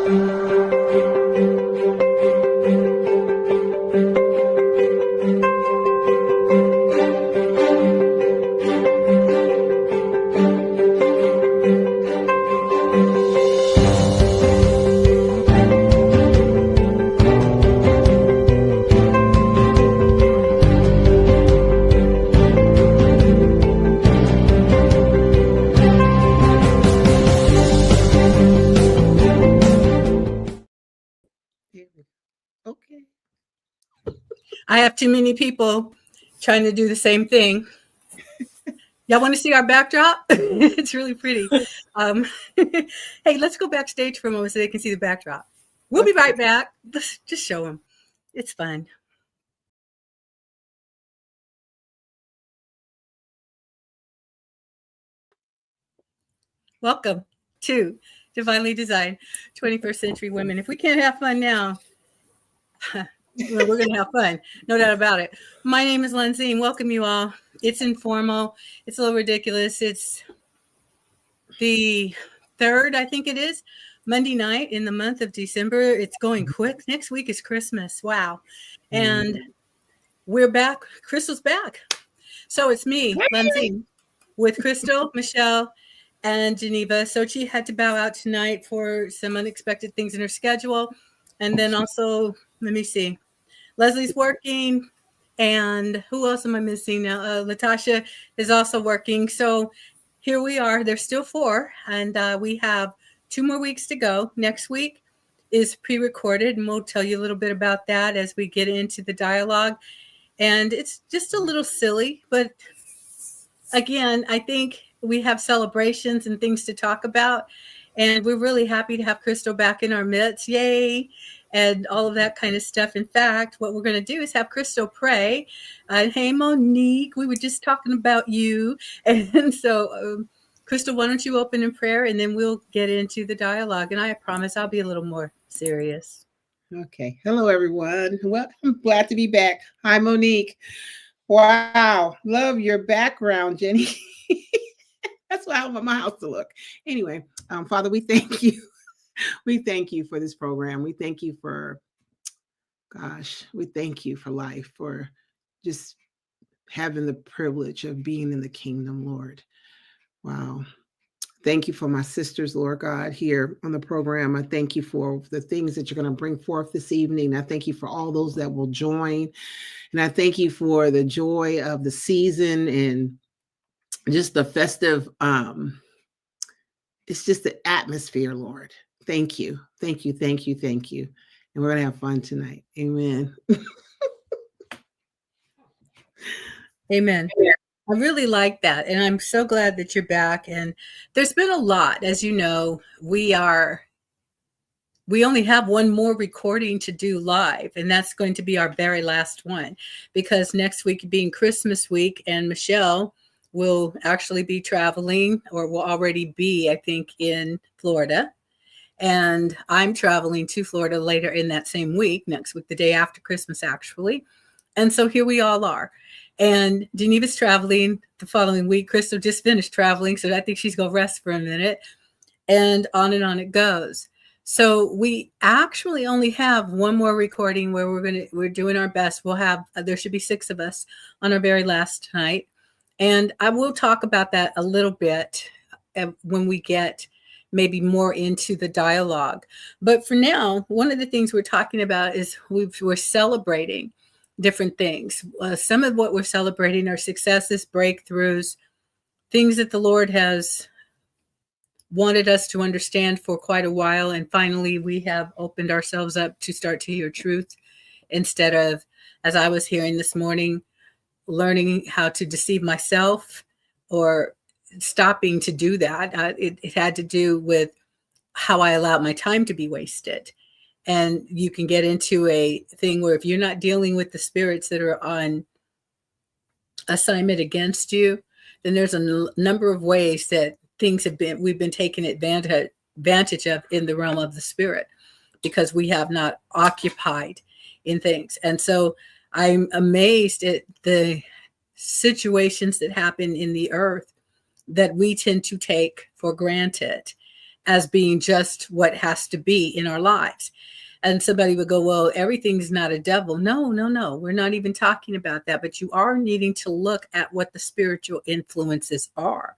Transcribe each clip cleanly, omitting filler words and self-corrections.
Okay. I have too many people trying to do the same thing. Y'all want to see our backdrop? It's really pretty. Hey, let's go backstage for a moment so they can see the backdrop. We'll be right back. Let's just show them. It's fun. Welcome to Divinely Designed 21st Century Women. If we can't have fun now, well, we're going to have fun. No doubt about it. My name is Lindsay and welcome you all. It's informal. It's a little ridiculous. It's the 3rd, I think it is, Monday night in the month of December. It's going quick. Next week is Christmas. Wow. And we're back. Crystal's back. So it's me, Lindsay, with Crystal, Michelle, and Geneva. So she had to bow out tonight for some unexpected things in her schedule. And then also, let me see, Leslie's working. And who else am I missing now? Latasha is also working. So here we are. There's still 4. And we have 2 more weeks to go. Next week is pre-recorded. And we'll tell you a little bit about that as we get into the dialogue. And it's just a little silly. But again, I think we have celebrations and things to talk about. And we're really happy to have Crystal back in our midst. Yay. And all of that kind of stuff. In fact, what we're going to do is have Crystal pray. Hey, Monique, we were just talking about you. And so, Crystal, why don't you open in prayer and then we'll get into the dialogue. And I promise I'll be a little more serious. Okay. Hello, everyone. Well, I'm glad to be back. Hi, Monique. Wow. Love your background, Jenny. That's why I want my house to look. Anyway, Father, we thank you. We thank you for this program. We thank you for, we thank you for life, for just having the privilege of being in the kingdom, Lord. Wow. Thank you for my sisters, Lord God, here on the program. I thank you for the things that you're going to bring forth this evening. I thank you for all those that will join. And I thank you for the joy of the season and just the festive, it's just the atmosphere, Lord. Thank you. Thank you. Thank you. Thank you. And we're going to have fun tonight. Amen. Amen. I really like that. And I'm so glad that you're back. And there's been a lot, as you know, we only have one more recording to do live, and that's going to be our very last one because next week being Christmas week, and Michelle will actually be traveling or will already be, I think, in Florida. And I'm traveling to Florida later in that same week, next week, the day after Christmas, actually. And so here we all are. And Geneva's traveling the following week. Crystal just finished traveling, so I think she's going to rest for a minute. And on it goes. So we actually only have one more recording where we're doing our best. There should be 6 of us on our very last night. And I will talk about that a little bit when we get maybe more into the dialogue. But for now, one of the things we're talking about is we're celebrating different things. Some of what we're celebrating are successes, breakthroughs, things that the Lord has wanted us to understand for quite a while. And finally, we have opened ourselves up to start to hear truth instead of, as I was hearing this morning, learning how to deceive myself or stopping to do that. It had to do with how I allowed my time to be wasted. And you can get into a thing where if you're not dealing with the spirits that are on assignment against you, then there's a number of ways that we've been taken advantage of in the realm of the spirit because we have not occupied in things. And so I'm amazed at the situations that happen in the earth that we tend to take for granted. as being just what has to be in our lives. And somebody would go, well, everything's not a devil. No, no, no. We're not even talking about that. But you are needing to look at what the spiritual influences are,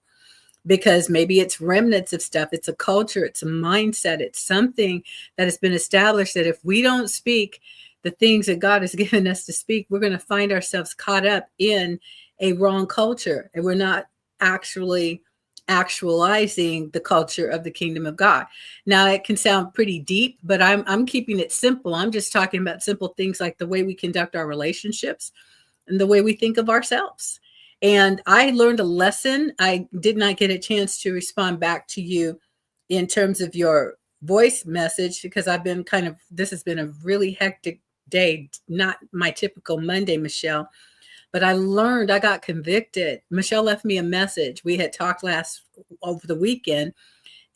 because maybe it's remnants of stuff. It's a culture. It's a mindset. It's something that has been established that if we don't speak the things that God has given us to speak, we're going to find ourselves caught up in a wrong culture. And we're not actually actualizing the culture of the kingdom of God. Now, it can sound pretty deep, but I'm keeping it simple. I'm just talking about simple things like the way we conduct our relationships and the way we think of ourselves. And I learned a lesson. I did not get a chance to respond back to you in terms of your voice message, because this has been a really hectic day, not my typical Monday, Michelle. But I got convicted. Michelle left me a message. We had talked over the weekend,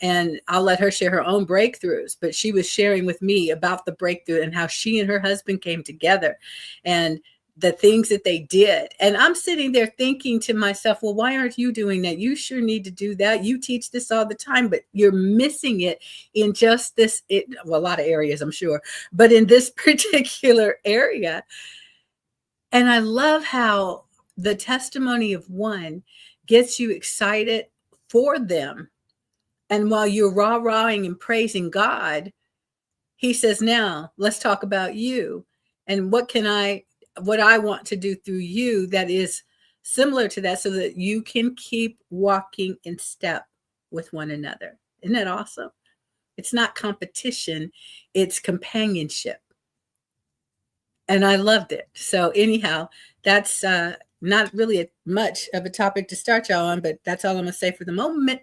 and I'll let her share her own breakthroughs. But she was sharing with me about the breakthrough and how she and her husband came together and the things that they did. And I'm sitting there thinking to myself, well, why aren't you doing that? You sure need to do that. You teach this all the time, but you're missing it in just a lot of areas, I'm sure, but in this particular area. And I love how the testimony of one gets you excited for them. And while you're rah-rahing and praising God, he says, now let's talk about you and what I want to do through you that is similar to that, so that you can keep walking in step with one another. Isn't that awesome? It's not competition, it's companionship. And I loved it. So anyhow, that's not really much of a topic to start y'all on, but that's all I'm going to say for the moment.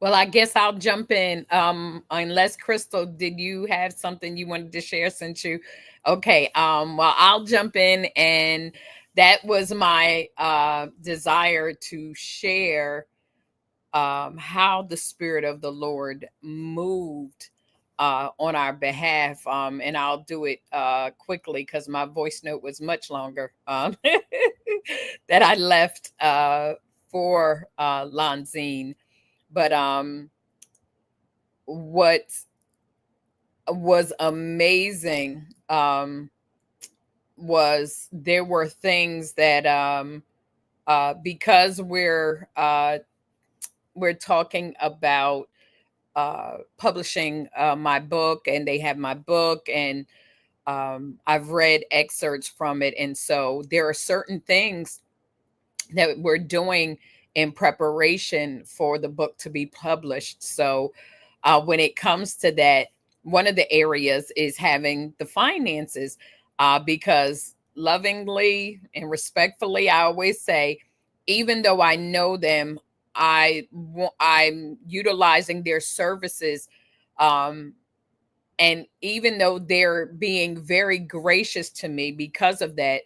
Well, I guess I'll jump in. Unless Crystal, did you have something you wanted to share since you? Okay. Well, I'll jump in, and that was my desire to share how the Spirit of the Lord moved on our behalf. And I'll do it quickly because my voice note was much longer that I left for Lanzine. But what was amazing was there were things that because we're talking about publishing my book, and they have my book, and I've read excerpts from it, and so there are certain things that we're doing in preparation for the book to be published. So when it comes to that, one of the areas is having the finances, because lovingly and respectfully, I always say, even though I know them, I'm utilizing their services. And even though they're being very gracious to me because of that,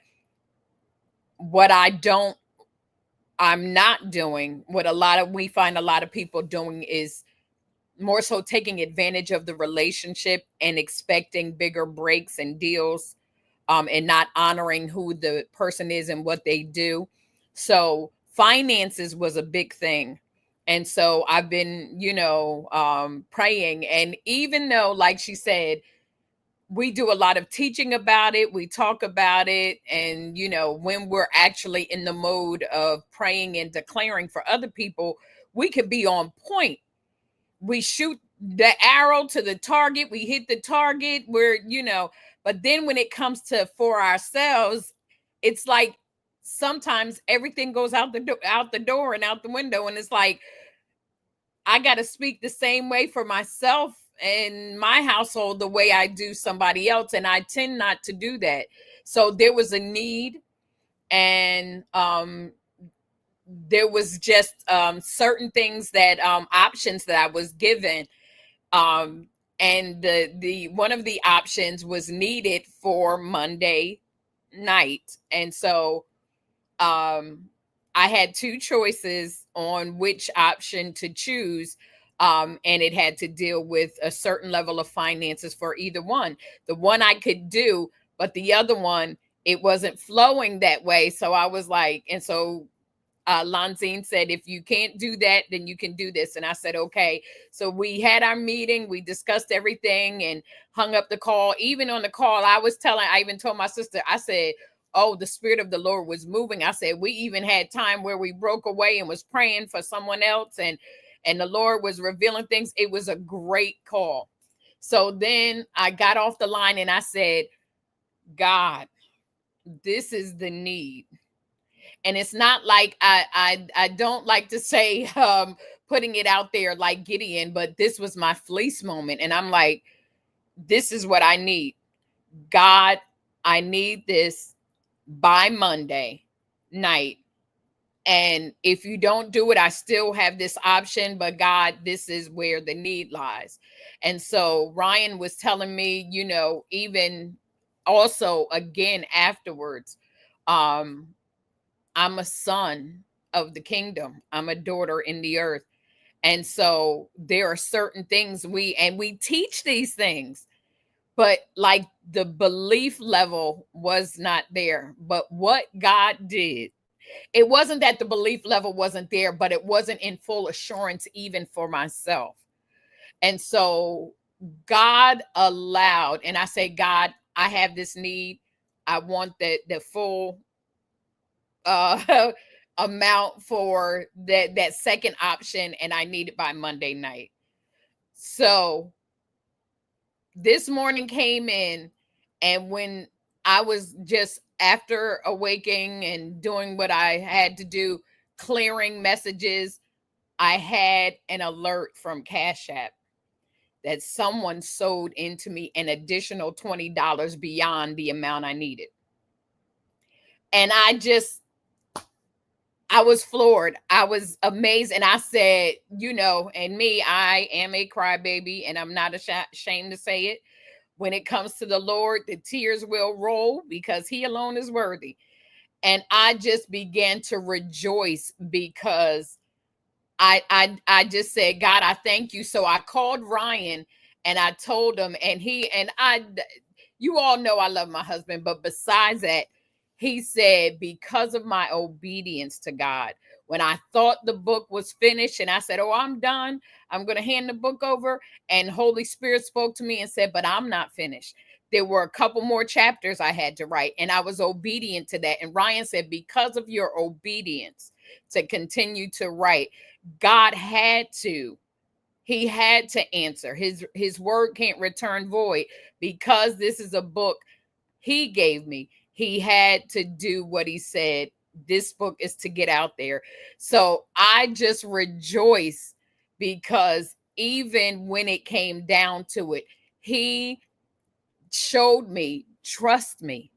what I'm not doing, what we find a lot of people doing is more so taking advantage of the relationship and expecting bigger breaks and deals, and not honoring who the person is and what they do. So finances was a big thing. And so I've been, praying. And even though, like she said, we do a lot of teaching about it, we talk about it, and when we're actually in the mode of praying and declaring for other people, we could be on point. We shoot the arrow to the target, we hit the target, but then when it comes to for ourselves, it's like sometimes everything goes out the door and out the window, and it's like I got to speak the same way for myself and my household the way I do somebody else, and I tend not to do that. So there was a need, and there was just certain things that options that I was given, and the one of the options was needed for Monday night, and so I had two choices on which option to choose. And it had to deal with a certain level of finances for either one. The one I could do, but the other one, it wasn't flowing that way. So I was like, and so Lanzine said, if you can't do that, then you can do this. And I said, okay. So we had our meeting, we discussed everything and hung up the call. Even on the call, I even told my sister, I said, oh, the Spirit of the Lord was moving. I said, we even had time where we broke away and was praying for someone else. And the Lord was revealing things. It was a great call. So then I got off the line and I said, God, this is the need. And it's not like I don't like to say putting it out there like Gideon, but this was my fleece moment. And I'm like, this is what I need. God, I need this by Monday night. And if you don't do it, I still have this option. But God, this is where the need lies. And so Ryan was telling me, even also again afterwards, I'm a son of the kingdom. I'm a daughter in the earth. And so there are certain things we teach these things, but like the belief level was not there. But what God did, it wasn't that the belief level wasn't there, but it wasn't in full assurance even for myself. And so God allowed, and I say, God, I have this need. I want the full amount for that second option, and I need it by Monday night. So this morning came in, and when I was just after awaking and doing what I had to do, clearing messages, I had an alert from Cash App that someone sold into me an additional $20 beyond the amount I needed. And I was floored. I was amazed. And I said, and me, I am a crybaby, and I'm not ashamed to say it. When it comes to the Lord, the tears will roll because he alone is worthy. And I just began to rejoice because I just said, God, I thank you. So I called Ryan and I told him, you all know I love my husband, but besides that, he said, because of my obedience to God, when I thought the book was finished and I said, oh, I'm done, I'm going to hand the book over. And Holy Spirit spoke to me and said, but I'm not finished. There were a couple more chapters I had to write, and I was obedient to that. And Ryan said, because of your obedience to continue to write, God he had to answer. His word can't return void. Because this is a book he gave me, he had to do what he said. This book is to get out there. So I just rejoice because even when it came down to it, he showed me, trust me,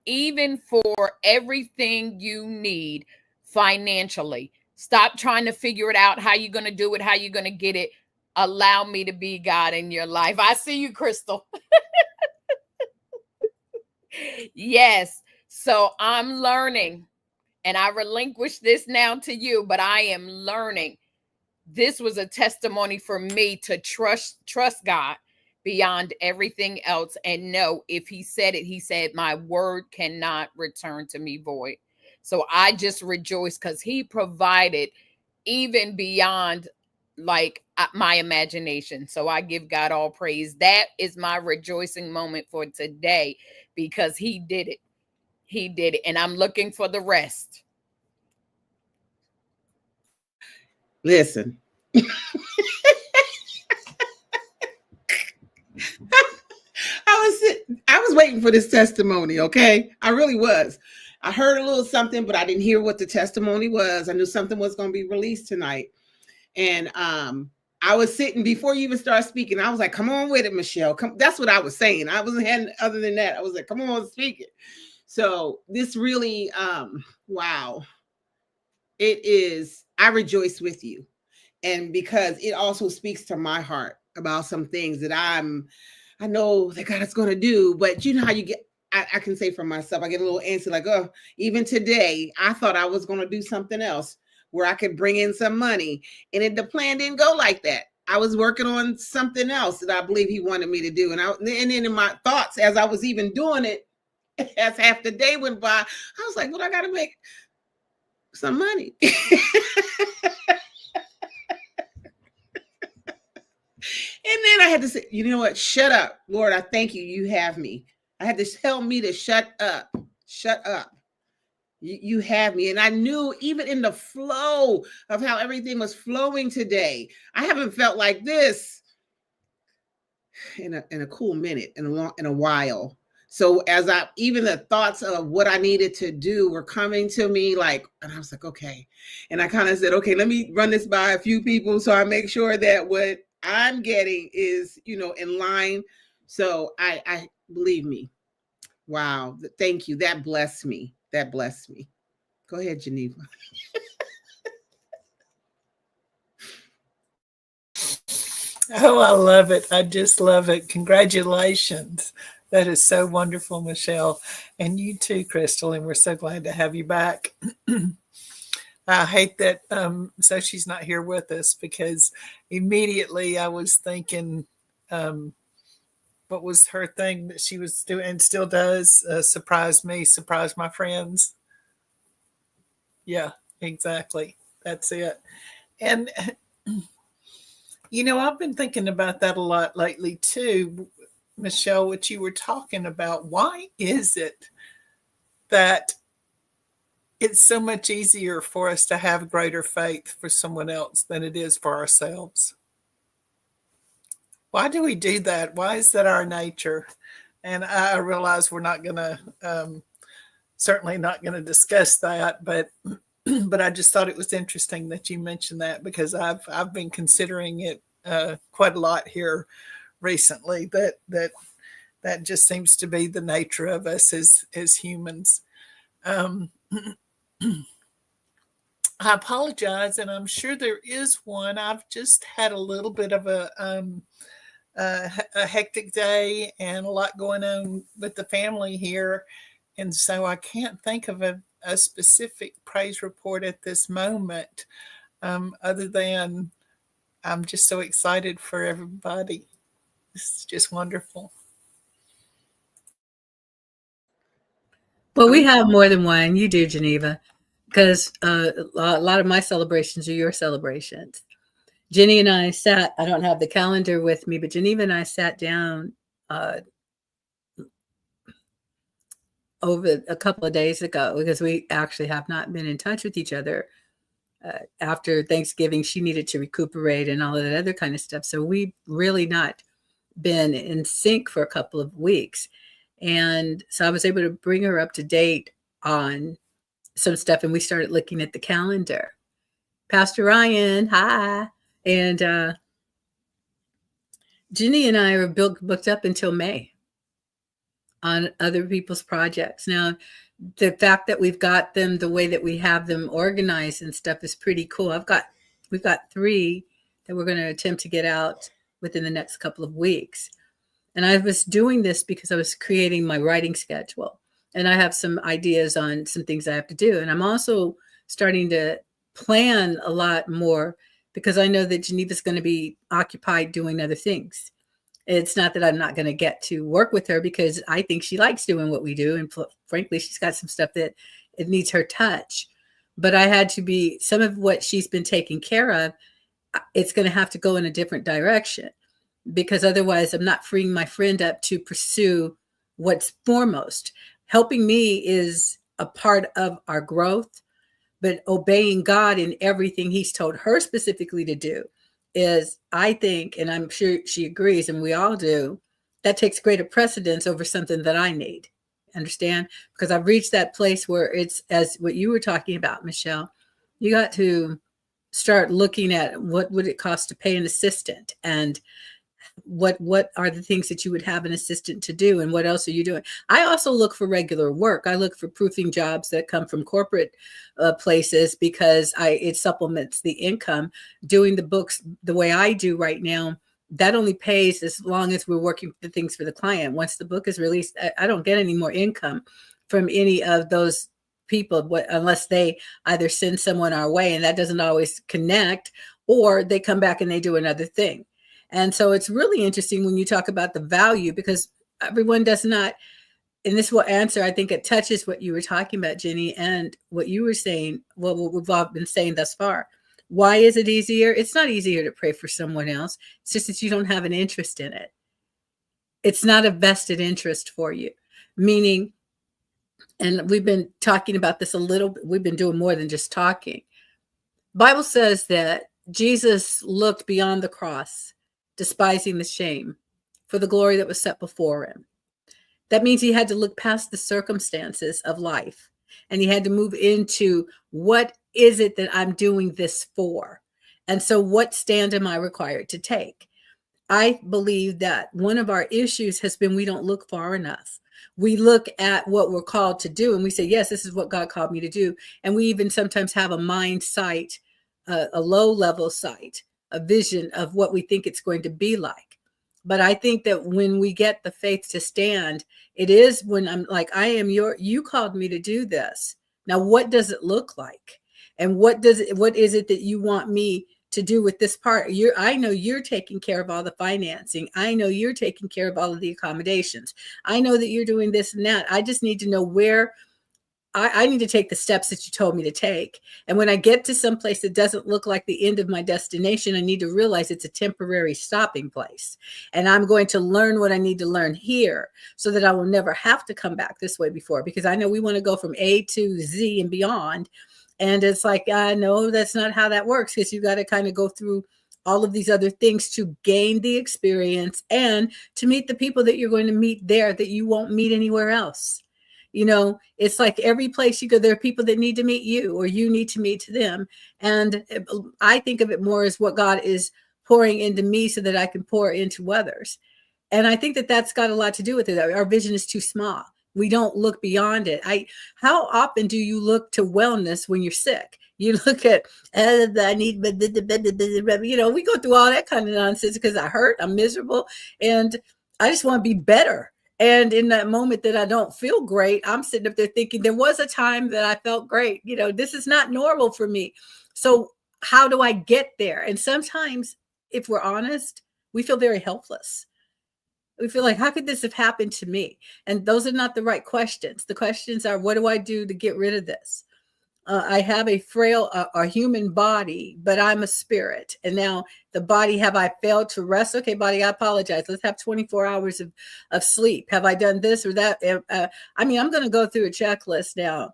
even for everything you need financially. Stop trying to figure it out, how you're going to do it, how you're going to get it. Allow me to be God in your life. I see you, Crystal. Yes. So I'm learning, and I relinquish this now to you, but I am learning. This was a testimony for me to trust God beyond everything else. And know if he said it, he said, my word cannot return to me void. So I just rejoice because he provided even beyond like my imagination. So I give God all praise. That is my rejoicing moment for today because he did it. He did it. And I'm looking for the rest. Listen. I was waiting for this testimony, okay? I really was. I heard a little something, but I didn't hear what the testimony was. I knew something was going to be released tonight. And I was sitting before you even started speaking. I was like, come on with it, Michelle. Come. That's what I was saying. I wasn't having other than that. I was like, come on, speak it. So this really, wow. It is, I rejoice with you. And because it also speaks to my heart about some things that I know that God is going to do. But you know how you get, I can say for myself, I get a little antsy, like, oh, even today, I thought I was going to do something else where I could bring in some money. And the plan didn't go like that. I was working on something else that I believe he wanted me to do. And then in my thoughts, as I was even doing it, as half the day went by, I was like, well, I got to make some money. And then I had to say, you know what? Shut up. Lord, I thank you. You have me. I had to tell me to shut up. Shut up. You have me. And I knew even in the flow of how everything was flowing today, I haven't felt like this in a cool minute, in a while. So as even the thoughts of what I needed to do were coming to me, like, and I was like, okay. And I kind of said, okay, let me run this by a few people so I make sure that what I'm getting is, in line. So I believe me. Wow. Thank you. That blessed me. That blessed me. Go ahead, Geneva. Oh, I love it. I just love it. Congratulations. That is so wonderful, Michelle. And you too, Crystal. And we're so glad to have you back. I hate that so she's not here with us, because immediately I was thinking, what was her thing that she was doing and still does? Surprise me, surprise my friends. Yeah, exactly. That's it. And I've been thinking about that a lot lately too, Michelle, what you were talking about. Why is it that it's so much easier for us to have greater faith for someone else than it is for ourselves? Why do we do that? Why is that our nature? And I realize we're not going to, certainly not going to discuss that, but I just thought it was interesting that you mentioned that, because I've been considering it quite a lot here recently. That just seems to be the nature of us as humans. I apologize, and I'm sure there is one. I've just had a little bit of a hectic day and a lot going on with the family here, and so I can't think of a specific praise report at this moment, other than I'm just so excited for everybody. It's just wonderful. Well, we have more than one. You do, Geneva, because a lot of my celebrations are your celebrations. Jenny and I I don't have the calendar with me, but Geneva and I sat down over a couple of days ago, because we actually have not been in touch with each other. After Thanksgiving, she needed to recuperate and all of that other kind of stuff. So we've really not been in sync for a couple of weeks. And so I was able to bring her up to date on some stuff, and we started looking at the calendar. Pastor Ryan, hi. And Jenny and I are booked up until May on other people's projects. Now, the fact that we've got them the way that we have them organized and stuff is pretty cool. We've got 3 that we're going to attempt to get out within the next couple of weeks. And I was doing this because I was creating my writing schedule, and I have some ideas on some things I have to do. And I'm also starting to plan a lot more, because I know that Geneva's going to be occupied doing other things. It's not that I'm not going to get to work with her, because I think she likes doing what we do. And frankly, she's got some stuff that it needs her touch. But I had to be, some of what she's been taking care of, it's going to have to go in a different direction, because otherwise I'm not freeing my friend up to pursue what's foremost. Helping me is a part of our growth, but obeying God in everything he's told her specifically to do is, I think, and I'm sure she agrees, and we all do, that takes greater precedence over something that I need. Understand? Because I've reached that place where it's, as what you were talking about, Michelle, you got to start looking at what would it cost to pay an assistant, and what are the things that you would have an assistant to do, and what else are you doing? I also look for regular work. I look for proofing jobs that come from corporate places, because it supplements the income. Doing the books the way I do right now, that only pays as long as we're working the things for the client. Once the book is released, I don't get any more income from any of those people, unless they either send someone our way, and that doesn't always connect, or they come back and they do another thing. And so it's really interesting when you talk about the value, because everyone does not and this will answer, I think it touches what you were talking about, Jenny, and what you were saying, what we've all been saying thus far. Why is it easier? It's not easier to pray for someone else. It's just that you don't have an interest in it. It's not a vested interest for you, meaning, and we've been talking about this a little bit. We've been doing more than just talking. Bible says that Jesus looked beyond the cross, despising the shame for the glory that was set before him. That means he had to look past the circumstances of life, and he had to move into, what is it that I'm doing this for? And so what stand am I required to take? I believe that one of our issues has been we don't look far enough. We look at what we're called to do and we say, yes, this is what God called me to do. And we even sometimes have a mind sight, a low level sight, a vision of what we think it's going to be like. But I think that when we get the faith to stand, it is when I'm like, you called me to do this. Now, what does it look like? And what is it that you want me to do with this part? I know you're taking care of all the financing. I know you're taking care of all of the accommodations. I know that you're doing this and that. I just need to know where I need to take the steps that you told me to take. And when I get to some place that doesn't look like the end of my destination, I need to realize it's a temporary stopping place. And I'm going to learn what I need to learn here so that I will never have to come back this way before, because I know we want to go from A to Z and beyond. And it's like, I know that's not how that works, because you got to kind of go through all of these other things to gain the experience and to meet the people that you're going to meet there that you won't meet anywhere else. You know, it's like every place you go, there are people that need to meet you or you need to meet them. And I think of it more as what God is pouring into me so that I can pour into others. And I think that that's got a lot to do with it. Our vision is too small. We don't look beyond it. How often do you look to wellness when you're sick? You look at, I need, you know, we go through all that kind of nonsense because I hurt, I'm miserable, and I just want to be better. And in that moment that I don't feel great, I'm sitting up there thinking, there was a time that I felt great. You know, this is not normal for me. So how do I get there? And sometimes, if we're honest, we feel very helpless. We feel like, how could this have happened to me? And those are not the right questions. The questions are, what do I do to get rid of this? I have a frail, a human body, but I'm a spirit. And now the body, have I failed to rest? Okay, body, I apologize. Let's have 24 hours of sleep. Have I done this or that? I'm going to go through a checklist now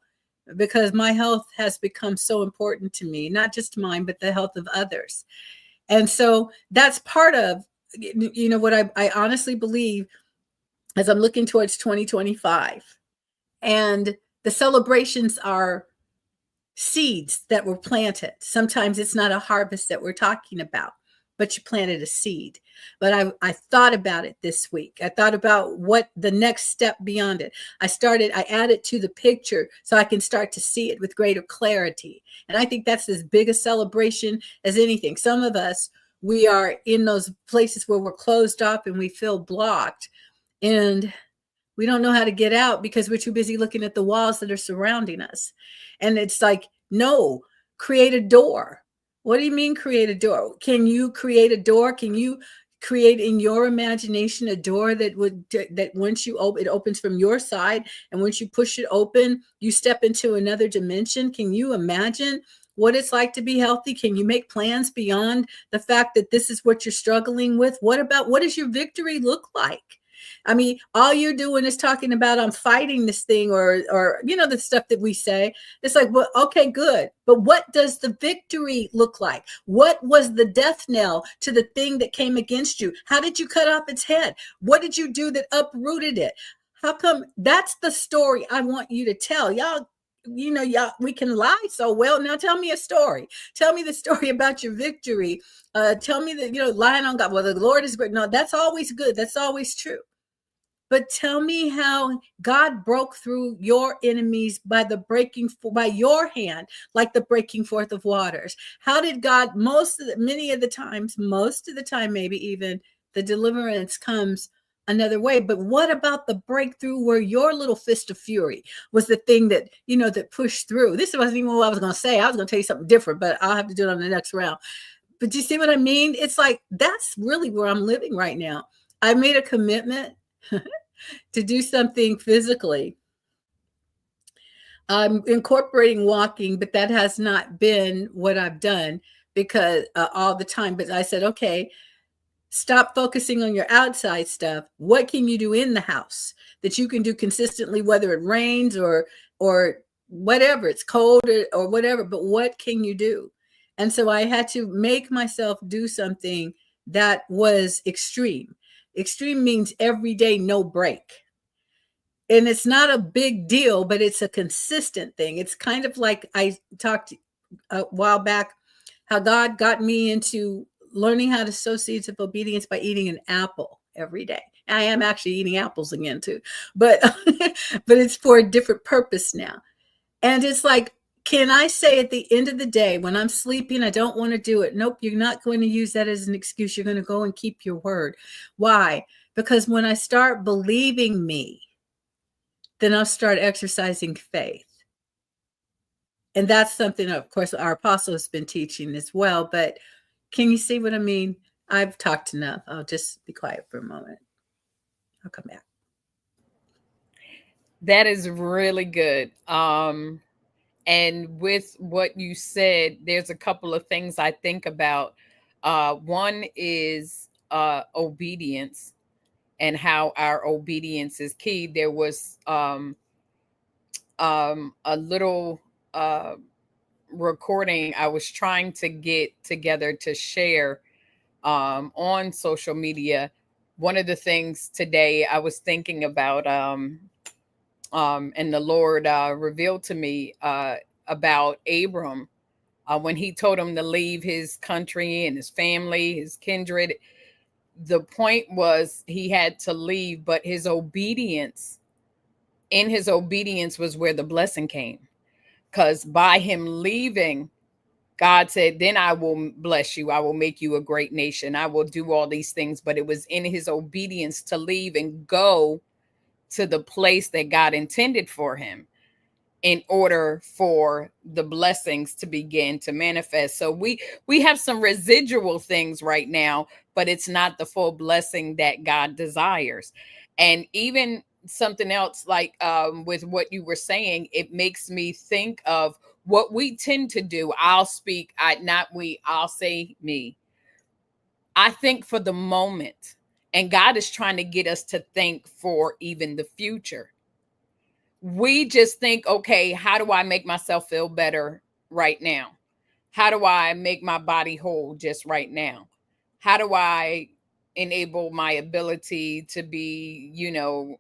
because my health has become so important to me, not just mine, but the health of others. And so that's part of, you know, what I honestly believe as I'm looking towards 2025. And the celebrations are seeds that were planted. Sometimes it's not a harvest that we're talking about, but you planted a seed. But I thought about it this week. I thought about what the next step beyond it. I added to the picture so I can start to see it with greater clarity. And I think that's as big a celebration as anything. Some of us, we are in those places where we're closed off and we feel blocked. And we don't know how to get out because we're too busy looking at the walls that are surrounding us. And it's like, no, create a door. What do you mean create a door? Can you create a door? Can you create in your imagination a door that once you open, it opens from your side, and once you push it open, you step into another dimension? Can you imagine what it's like to be healthy? Can you make plans beyond the fact that this is what you're struggling with? What does your victory look like? I mean, all you're doing is talking about, I'm fighting this thing, or, you know, the stuff that we say. It's like, well, okay, good. But what does the victory look like? What was the death knell to the thing that came against you? How did you cut off its head? What did you do that uprooted it? How come? That's the story I want you to tell. Y'all, we can lie so well. Now tell me a story. Tell me the story about your victory. Tell me that, lying on God. Well, the Lord is great. No, that's always good. That's always true. But tell me how God broke through your enemies by your hand, like the breaking forth of waters. How did God, most of the time, maybe even the deliverance comes another way. But what about the breakthrough where your little fist of fury was the thing that, that pushed through? This wasn't even what I was going to say. I was going to tell you something different, but I'll have to do it on the next round. But do you see what I mean? It's like, that's really where I'm living right now. I made a commitment. to do something physically. I'm incorporating walking, but that has not been what I've done because all the time. But I said, okay, stop focusing on your outside stuff. What can you do in the house that you can do consistently, whether it rains or whatever, it's cold or whatever, but what can you do? And so I had to make myself do something that was extreme. Extreme means every day, no break. And it's not a big deal, but it's a consistent thing. It's kind of like I talked a while back how God got me into learning how to sow seeds of obedience by eating an apple every day. I am actually eating apples again too, but but it's for a different purpose now. And it's like, can I say at the end of the day when I'm sleeping, I don't want to do it? Nope, you're not going to use that as an excuse. You're going to go and keep your word. Why? Because when I start believing me, then I'll start exercising faith. And that's something, of course, our apostle has been teaching as well. But can you see what I mean? I've talked enough. I'll just be quiet for a moment. I'll come back. That is really good. And with what you said, there's a couple of things I think about. One is obedience and how our obedience is key. There was a little recording I was trying to get together to share on social media. One of the things today I was thinking about, and the Lord revealed to me about Abram when he told him to leave his country and his family, his kindred. The point was he had to leave, but his obedience, in his obedience was where the blessing came. Because by him leaving, God said, then I will bless you. I will make you a great nation. I will do all these things. But it was in his obedience to leave and go to the place that God intended for him in order for the blessings to begin to manifest. So we have some residual things right now, but it's not the full blessing that God desires. And even something else, like with what you were saying, it makes me think of what we tend to do. I'll say me. I think for the moment, and God is trying to get us to think for even the future. We just think, okay, how do I make myself feel better right now? How do I make my body whole just right now? How do I enable my ability to be,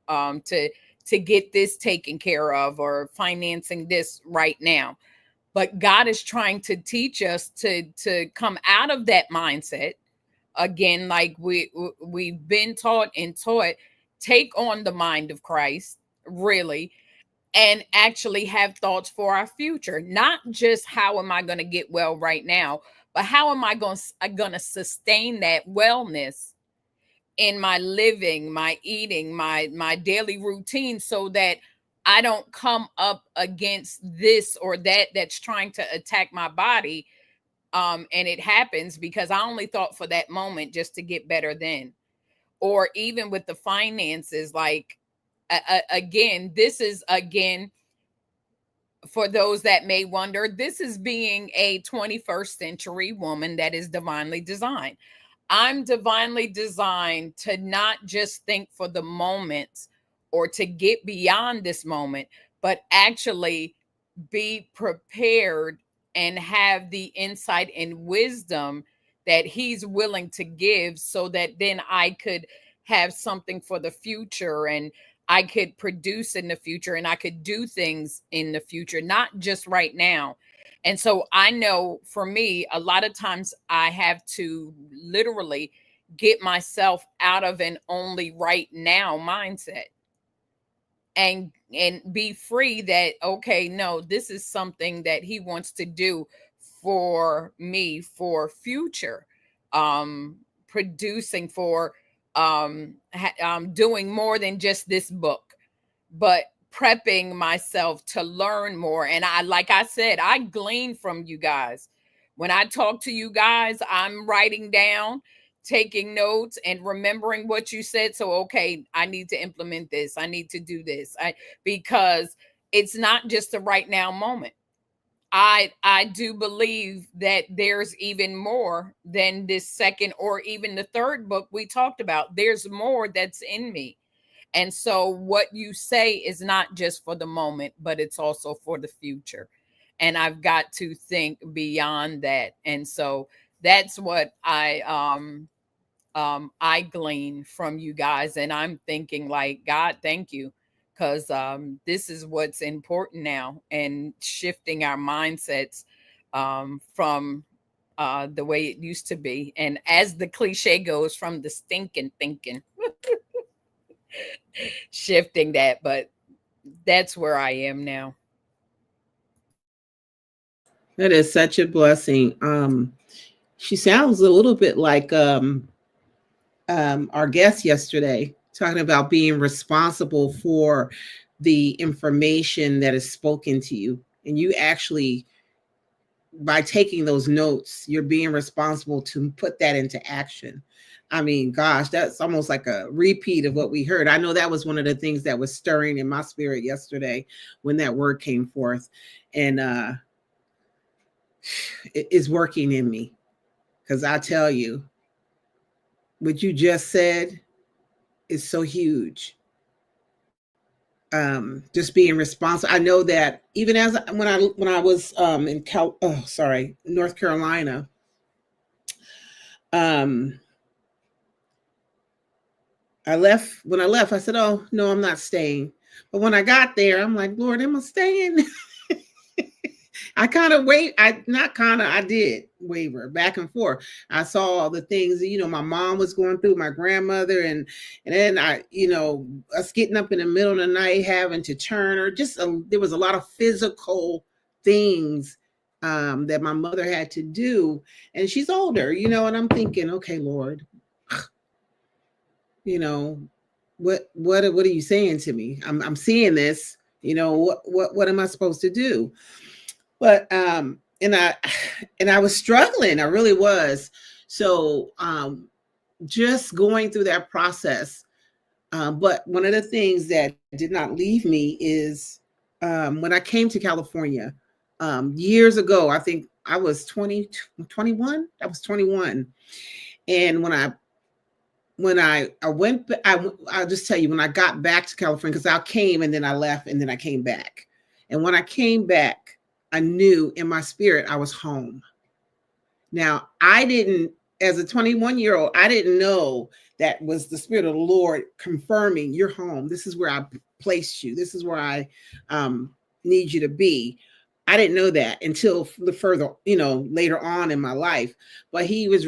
to get this taken care of, or financing this right now? But God is trying to teach us to come out of that mindset. Again, like we've been taught and taught, take on the mind of Christ, really, and actually have thoughts for our future. Not just how am I going to get well right now, but how am I going to sustain that wellness in my living, my eating, my daily routine, so that I don't come up against this or that that's trying to attack my body. And it happens because I only thought for that moment just to get better then. Or even with the finances, like again, this is again, for those that may wonder, this is being a 21st century woman that is divinely designed. I'm divinely designed to not just think for the moment or to get beyond this moment, but actually be prepared and have the insight and wisdom that he's willing to give, so that then I could have something for the future, and I could produce in the future, and I could do things in the future, not just right now. And so I know for me, a lot of times I have to literally get myself out of an only right now mindset and be free that, okay, no, this is something that he wants to do for me for future, producing for doing more than just this book, but prepping myself to learn more. And like I said, I glean from you guys. When I talk to you guys, I'm writing down. taking notes and remembering what you said. So, okay, I need to implement this. I need to do this. Because it's not just a right now moment. I do believe that there's even more than this second or even the third book we talked about. There's more that's in me. And so what you say is not just for the moment, but it's also for the future. And I've got to think beyond that. And so that's what I glean from you guys. And I'm thinking like, God, thank you. Because this is what's important now, and shifting our mindsets from the way it used to be. And as the cliche goes, from the stinking thinking, shifting that. But that's where I am now. That is such a blessing. She sounds a little bit like our guest yesterday, talking about being responsible for the information that is spoken to you. And you actually, by taking those notes, you're being responsible to put that into action. I mean, gosh, that's almost like a repeat of what we heard. I know that was one of the things that was stirring in my spirit yesterday when that word came forth. And it is working in me. Because I tell you, what you just said is so huge. Just being responsible. I know that even as when I was in North Carolina, I left. When I left, I said, "Oh no, I'm not staying." But when I got there, I'm like, "Lord, am I staying?" I did waver back and forth. I saw all the things, my mom was going through, my grandmother, and then us getting up in the middle of the night, having to turn her. There was a lot of physical things that my mother had to do, and she's older, and I'm thinking, okay, Lord, what are you saying to me? I'm seeing this, what am I supposed to do? But and I was struggling. I really was. So just going through that process. But one of the things that did not leave me is when I came to California years ago. I think I was 21. I was 21, and when I went, I'll just tell you, when I got back to California, because I came and then I left and then I came back, and when I came back, I knew in my spirit I was home. Now, I didn't, as a 21-year-old, I didn't know that was the Spirit of the Lord confirming, you're home. This is where I placed you. This is where I need you to be. I didn't know that until the further, later on in my life. But he was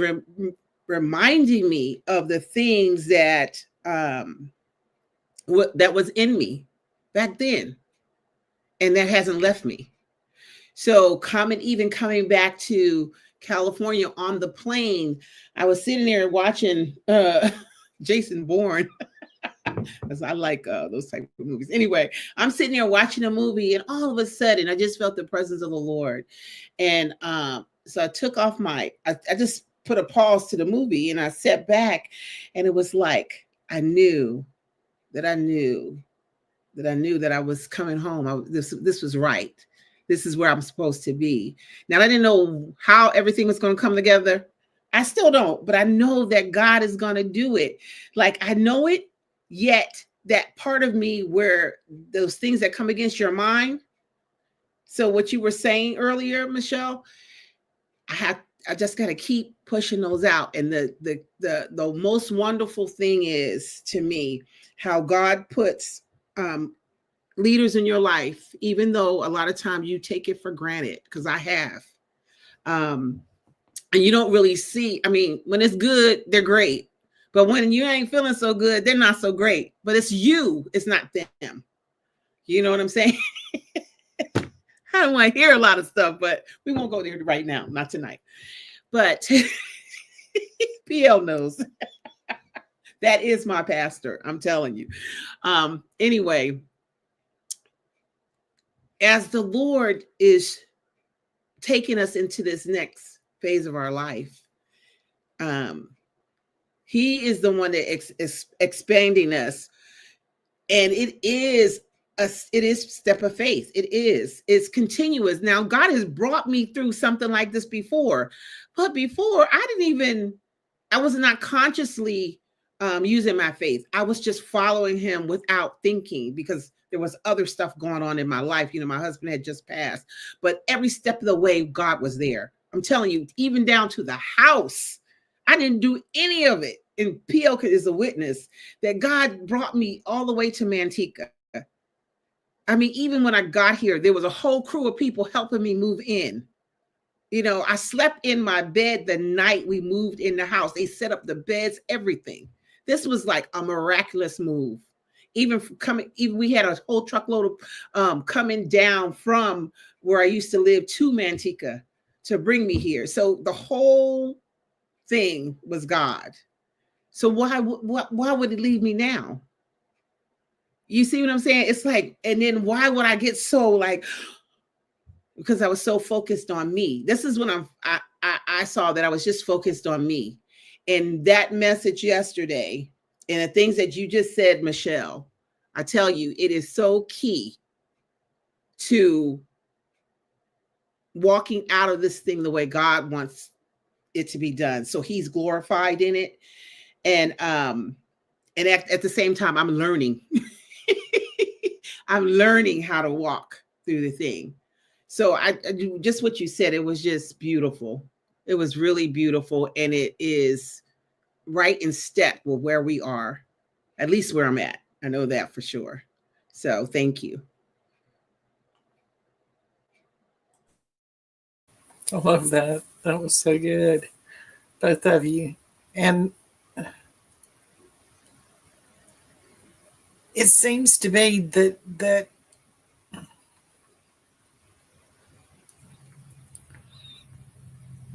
reminding me of the things that that was in me back then, and that hasn't left me. So coming back to California on the plane, I was sitting there watching Jason Bourne, because I like those type of movies. Anyway, I'm sitting there watching a movie, and all of a sudden, I just felt the presence of the Lord. And so I took off I just put a pause to the movie, and I sat back, and it was like I knew that I was coming home. This was right. This is where I'm supposed to be. Now, I didn't know how everything was going to come together. I still don't, but I know that God is going to do it. Like, I know it, yet that part of me where those things that come against your mind. So what you were saying earlier, Michelle, I just got to keep pushing those out. And the most wonderful thing is, to me, how God puts leaders in your life, even though a lot of times you take it for granted, because I have. And you don't really see, when it's good, they're great. But when you ain't feeling so good, they're not so great. But it's you, it's not them. You know what I'm saying? I don't want to hear a lot of stuff, but we won't go there right now, not tonight. But PL knows. That is my pastor, I'm telling you. Anyway, as the Lord is taking us into this next phase of our life, He is the one that is expanding us. And it is step of faith. It's continuous. Now, God has brought me through something like this before, but before I was not consciously using my faith. I was just following him without thinking, because there was other stuff going on in my life. My husband had just passed, but every step of the way, God was there. I'm telling you, even down to the house, I didn't do any of it. And P.O. is a witness that God brought me all the way to Manteca. I mean, even when I got here, there was a whole crew of people helping me move in. I slept in my bed the night we moved in the house. They set up the beds, everything. This was like a miraculous move. Even we had a whole truckload of coming down from where I used to live to Manteca to bring me here. So the whole thing was God. So why would it leave me now? You see what I'm saying? It's like, and then why would I get so like, because I was so focused on me. This is when I saw that I was just focused on me. And that message yesterday and the things that you just said, Michelle, I tell you, it is so key to walking out of this thing the way God wants it to be done. So he's glorified in it. And at the same time, I'm learning. I'm learning how to walk through the thing. So I just what you said, it was just beautiful. It was really beautiful. And it is right in step with where we are, at least where I'm at. I know that for sure. So thank you. I love that. That was so good. Both of you. And it seems to me that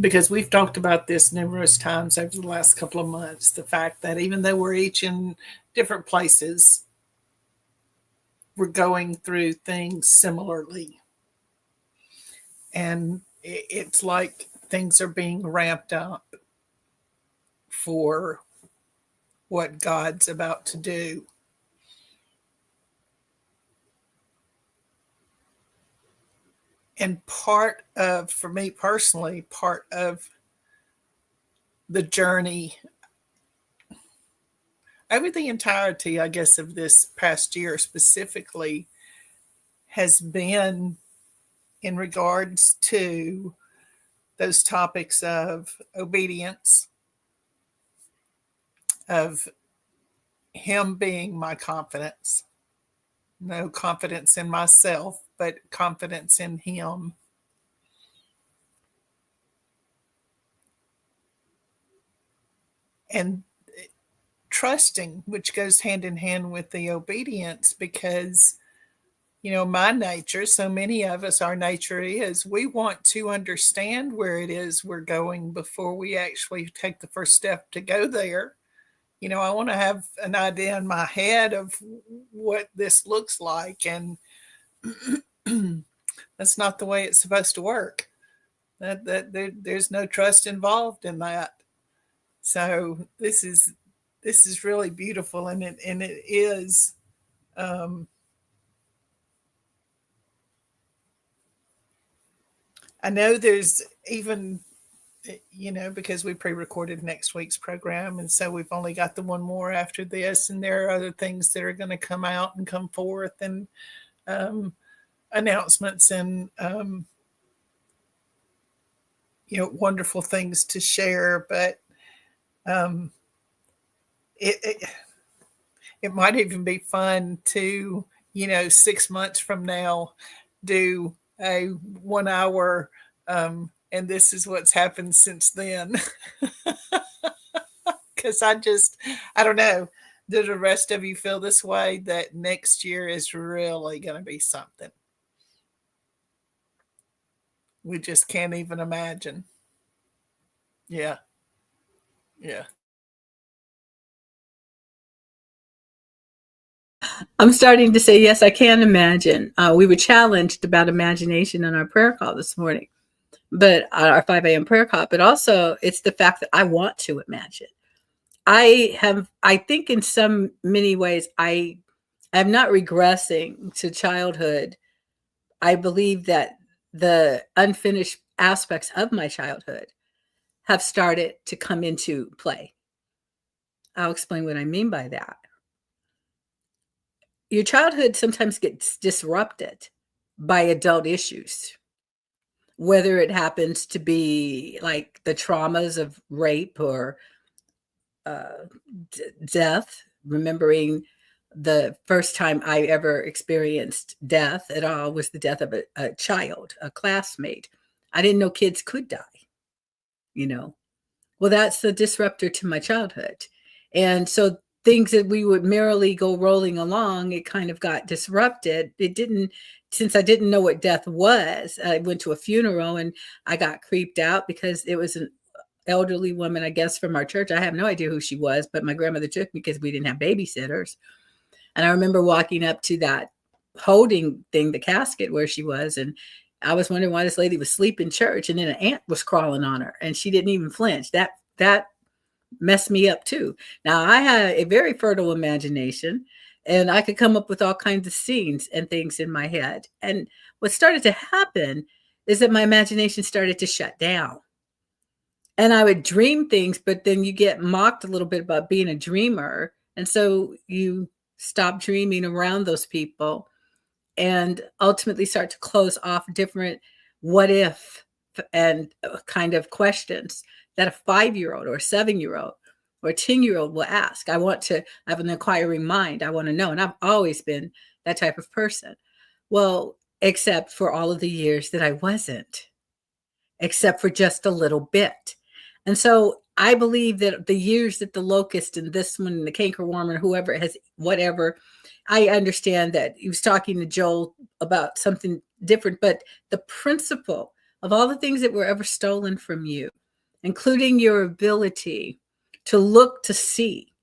because we've talked about this numerous times over the last couple of months, the fact that even though we're each in different places, we're going through things similarly. And it's like things are being ramped up for what God's about to do. And for me personally, part of the journey over the entirety, I guess, of this past year specifically has been in regards to those topics of obedience, of him being my confidence, no confidence in myself, but confidence in him. And trusting, which goes hand in hand with the obedience, because, my nature, so many of us, our nature is we want to understand where it is we're going before we actually take the first step to go there. I want to have an idea in my head of what this looks like. And that's not the way it's supposed to work. There's no trust involved in that. So this is really beautiful, and it is. I know there's even, because we pre-recorded next week's program, and so we've only got the one more after this, and there are other things that are going to come out and come forth, and announcements, and wonderful things to share. But it might even be fun to 6 months from now do a 1 hour and this is what's happened since then. Because I don't know, do the rest of you feel this way, that next year is really going to be something we just can't even imagine? Yeah. I'm starting to say, yes, I can imagine. We were challenged about imagination in our prayer call this morning, but our 5 a.m. prayer call, but also it's the fact that I want to imagine. I think in some many ways, I'm not regressing to childhood. I believe that the unfinished aspects of my childhood have started to come into play. I'll explain what I mean by that. Your childhood sometimes gets disrupted by adult issues, whether it happens to be like the traumas of rape or death, remembering the first time I ever experienced death at all was the death of a child, a classmate. I didn't know kids could die, you know. Well, that's the disruptor to my childhood. And so things that we would merrily go rolling along, it kind of got disrupted. It didn't, since I didn't know what death was, I went to a funeral and I got creeped out because it was an elderly woman, I guess, from our church. I have no idea who she was, but my grandmother took me because we didn't have babysitters. And I remember walking up to that holding thing, the casket where she was, and I was wondering why this lady was asleep in church, and then an ant was crawling on her, and she didn't even flinch. That messed me up too. Now I had a very fertile imagination, and I could come up with all kinds of scenes and things in my head. And what started to happen is that my imagination started to shut down. And I would dream things, but then you get mocked a little bit about being a dreamer. And so you stop dreaming around those people and ultimately start to close off different what if and kind of questions that a 5-year-old or a 7-year-old or a 10-year-old will ask. I want to have an inquiring mind. I want to know. And I've always been that type of person. Well, except for all of the years that I wasn't, except for just a little bit. And so I believe that the years that the locust and this one and the cankerworm and whoever has whatever, I understand that he was talking to Joel about something different, but the principle of all the things that were ever stolen from you, including your ability to look to see.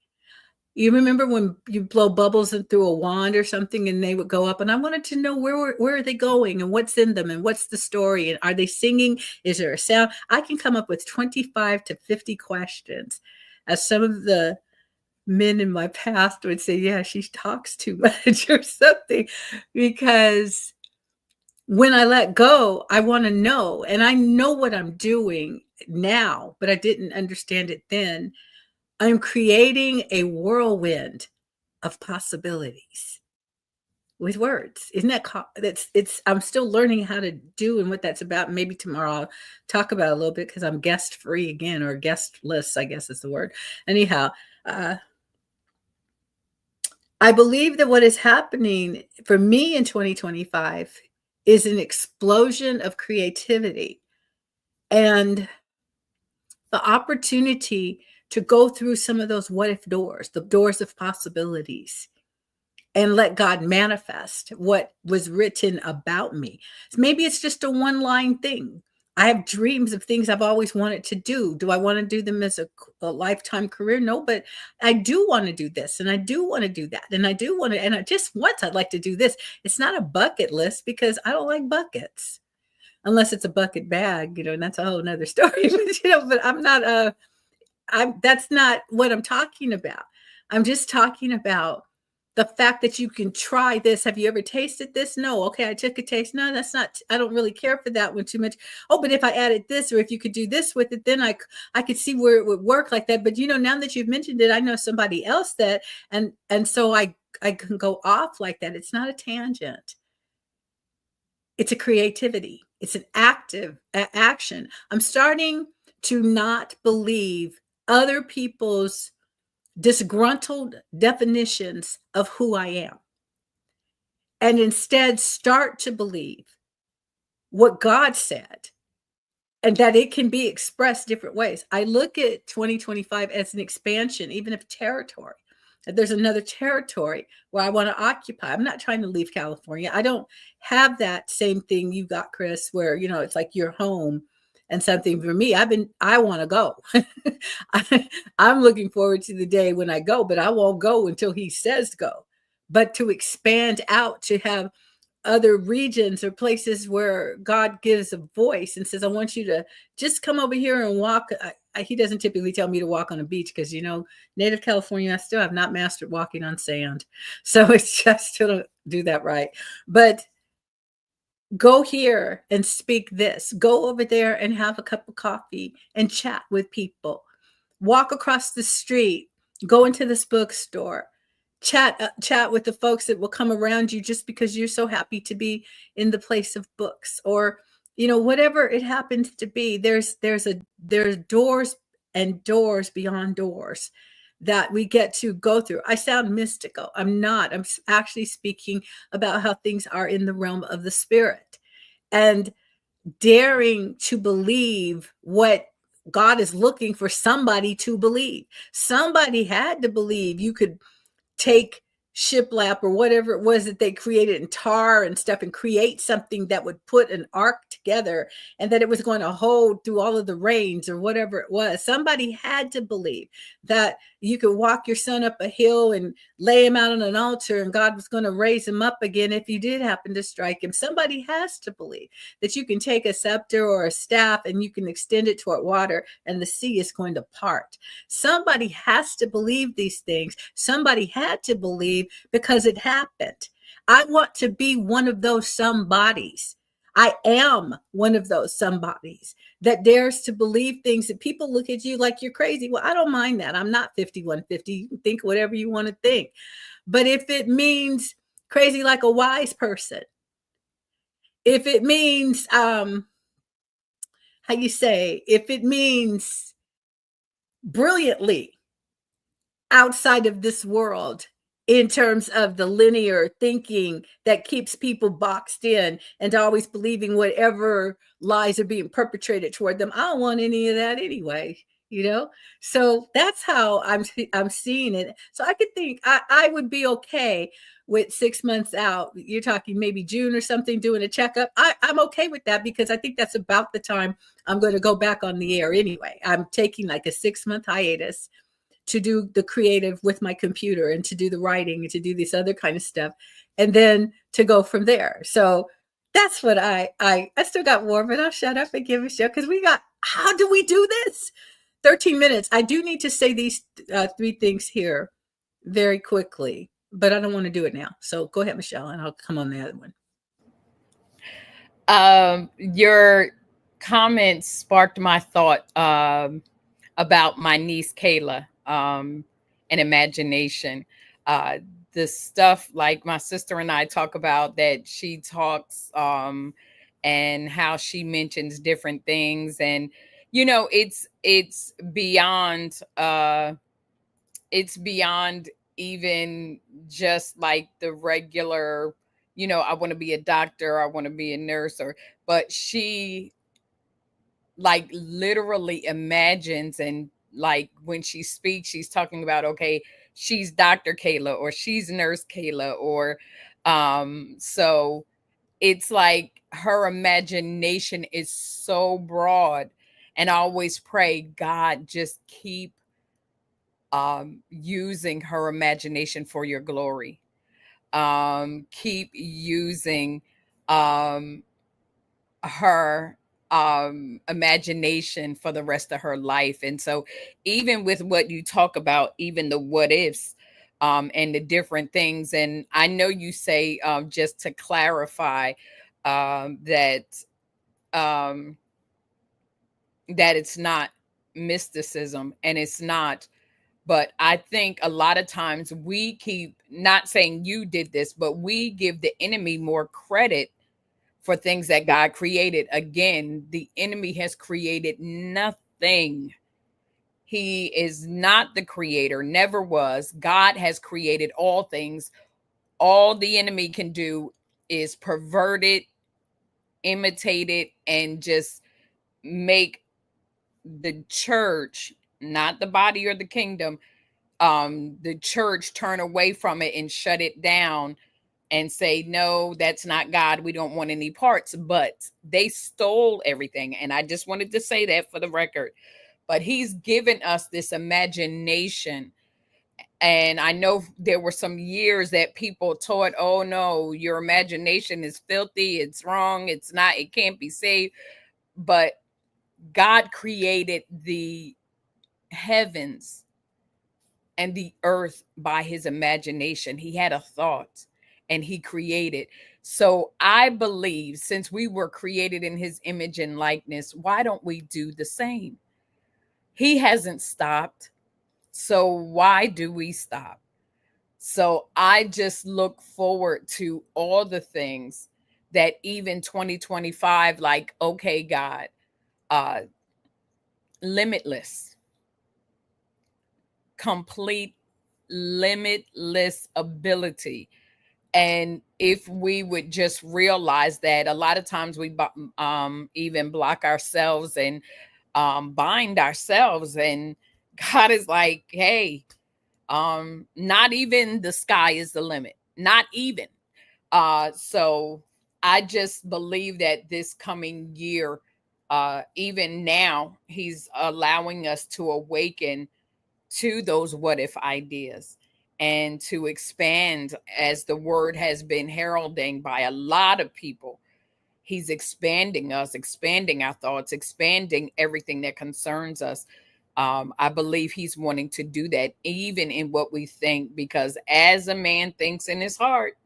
You remember when you blow bubbles through a wand or something and they would go up, and I wanted to know where are they going and what's in them and what's the story and are they singing? Is there a sound? I can come up with 25 to 50 questions. As some of the men in my past would say, yeah, she talks too much or something, because when I let go, I want to know, and I know what I'm doing now, but I didn't understand it then. I'm creating a whirlwind of possibilities with words. Isn't that I'm still learning how to do and what that's about. Maybe tomorrow I'll talk about it a little bit because I'm guest free again, or guestless, I guess is the word. Anyhow, I believe that what is happening for me in 2025 is an explosion of creativity and the opportunity to go through some of those what if doors, the doors of possibilities, and let God manifest what was written about me. Maybe it's just a one-line thing. I have dreams of things I've always wanted to do. Do I want to do them as a lifetime career? No, but I do want to do this, and I do want to do that, and I do want to, and I just once I'd like to do this. It's not a bucket list because I don't like buckets, unless it's a bucket bag, and that's a whole nother story. But I'm not that's not what I'm talking about. I'm just talking about the fact that you can try this. Have you ever tasted this? No. Okay, I took a taste. No, that's not, I don't really care for that one too much. Oh, but if I added this, or if you could do this with it, then I could see where it would work like that. But now that you've mentioned it, I know somebody else that, and so I can go off like that. It's not a tangent. It's a creativity. It's an active action. I'm starting to not believe other people's disgruntled definitions of who I am, and instead start to believe what God said, and that it can be expressed different ways. I look at 2025 as an expansion, even of territory. That there's another territory where I want to occupy. I'm not trying to leave California. I don't have that same thing you got, Chris, where it's like your home. And something for me, I want to go. I'm looking forward to the day when I go, but I won't go until he says go. But to expand out, to have other regions or places where God gives a voice and says, I want you to just come over here and walk. he doesn't typically tell me to walk on a beach because, you know, native California, I still have not mastered walking on sand. So it's just still don't do that right. But go here and speak this. Go over there and have a cup of coffee and chat with people. Walk across the street. Go into this bookstore. Chat with the folks that will come around you just because you're so happy to be in the place of books, or you know, whatever it happens to be. There's doors and doors beyond doors that we get to go through. I sound mystical. I'm not. I'm actually speaking about how things are in the realm of the spirit, and daring to believe what God is looking for somebody to believe. Somebody had to believe you could take shiplap or whatever it was that they created in tar and stuff and create something that would put an ark together and that it was going to hold through all of the rains or whatever it was. Somebody had to believe that you could walk your son up a hill and lay him out on an altar and God was going to raise him up again if you did happen to strike him. Somebody has to believe that you can take a scepter or a staff and you can extend it toward water and the sea is going to part. Somebody has to believe these things. Somebody had to believe because it happened. I want to be one of those somebodies. I am one of those somebodies that dares to believe things that people look at you like you're crazy. Well, I don't mind that. I'm not 5150. You can think whatever you want to think. But if it means crazy like a wise person, if it means, if it means brilliantly outside of this world, in terms of the linear thinking that keeps people boxed in and always believing whatever lies are being perpetrated toward them. I don't want any of that anyway, you know? So that's how I'm seeing it. So I could think I would be okay with 6 months out. You're talking maybe June or something, doing a checkup. I'm okay with that because I think that's about the time I'm going to go back on the air anyway. I'm taking like a 6-month hiatus to do the creative with my computer and to do the writing and to do this other kind of stuff and then to go from there. So that's what I still got more, but I'll shut up and give a show because how do we do this? 13 minutes. I do need to say these 3 things here very quickly, but I don't want to do it now. So go ahead, Michelle, and I'll come on the other one. Your comments sparked my thought about my niece Kayla and imagination. The stuff like my sister and I talk about that she talks and how she mentions different things, and you know it's beyond even just like the regular, you know, I want to be a doctor, I want to be a nurse, but she like literally imagines, and like when she speaks, she's talking about, okay, she's Dr. Kayla or she's Nurse Kayla, or so it's like her imagination is so broad. And I always pray, God, just keep using her imagination for your glory. Keep using her imagination for the rest of her life. And so even with what you talk about, even the what ifs and the different things, and I know you say just to clarify that it's not mysticism, and it's not, but I think a lot of times we keep, not saying you did this, but we give the enemy more credit for things that God created. Again, the enemy has created nothing. He is not the creator, never was. God has created all things. All the enemy can do is pervert it, imitate it, and just make the church, not the body or the kingdom, the church turn away from it and shut it down and say, no, that's not God. We don't want any parts. But they stole everything. And I just wanted to say that for the record. But he's given us this imagination. And I know there were some years that people taught, oh, no, your imagination is filthy. It's wrong. It's not, it can't be saved. But God created the heavens and the earth by his imagination. He had a thought and he created. So I believe, since we were created in his image and likeness, why don't we do the same? He hasn't stopped. So why do we stop? So I just look forward to all the things that even 2025, like, okay, God, uh, limitless, complete, limitless ability. And if we would just realize that, a lot of times we even block ourselves and bind ourselves, and God is like, hey, not even the sky is the limit, not even. So I just believe that this coming year, even now, he's allowing us to awaken to those what if ideas and to expand, as the word has been heralding by a lot of people. He's expanding us, expanding our thoughts, expanding everything that concerns us. I believe he's wanting to do that even in what we think, because as a man thinks in his heart,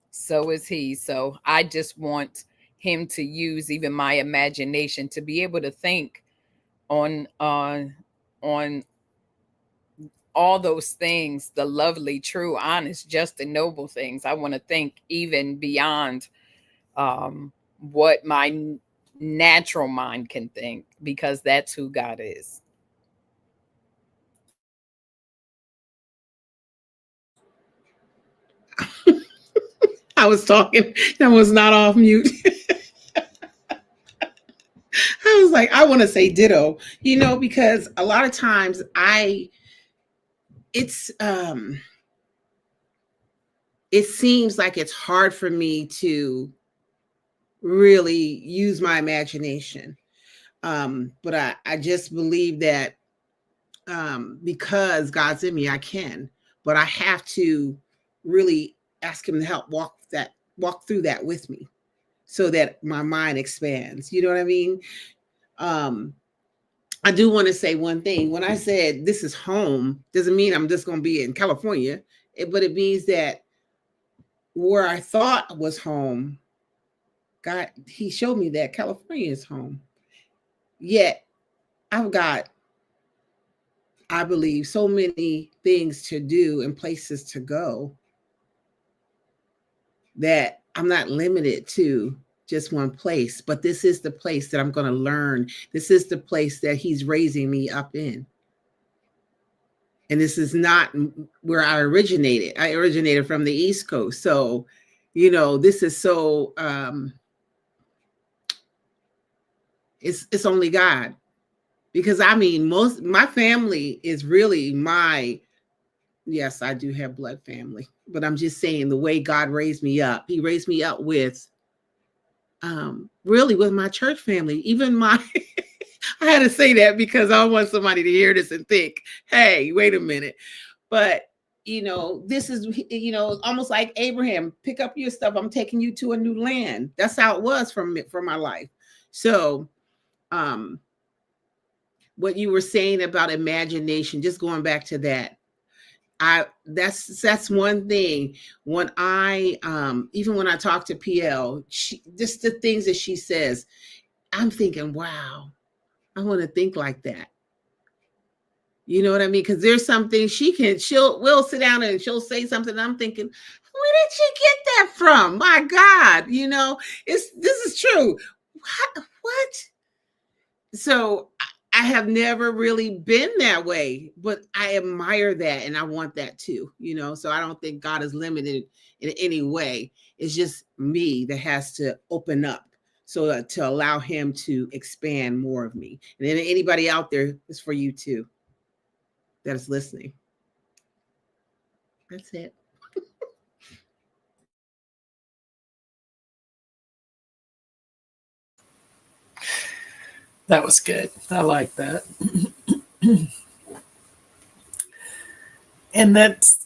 so is he. So I just want him to use even my imagination to be able to think on all those things, the lovely, true, honest, just, and noble things. I want to think even beyond what my natural mind can think, because that's who God is. I was talking. I was not off mute. I was like, I want to say ditto, because a lot of times it's it seems like it's hard for me to really use my imagination. But I just believe that because God's in me, I can, but I have to really ask him to help walk through that with me so that my mind expands. You know what I mean? I do want to say one thing. When I said this is home, doesn't mean I'm just going to be in California, but it means that where I thought was home, God, he showed me that California is home. Yet I've got, I believe, so many things to do and places to go that I'm not limited to just one place. But this is the place that I'm going to learn. This is the place that he's raising me up in. And this is not where I originated. I originated from the East Coast. So, this is so, it's only God. Because my family is really yes, I do have blood family, but I'm just saying the way God raised me up, he raised me up with, really with my church family, even I had to say that because I want somebody to hear this and think, hey, wait a minute. But, this is, almost like Abraham, pick up your stuff. I'm taking you to a new land. That's how it was for my life. So, what you were saying about imagination, just going back to that, that's one thing. When I even when I talk to PL, just the things that she says, I'm thinking, wow, I want to think like that. You know what I mean? Because there's something we'll sit down and she'll say something, and I'm thinking, where did she get that from? My God, this is true. What? So I have never really been that way, but I admire that and I want that too, so I don't think God is limited in any way. It's just me that has to open up so to allow him to expand more of me. And then anybody out there, it's for you too that is listening. That's it. That was good. I like that. And that's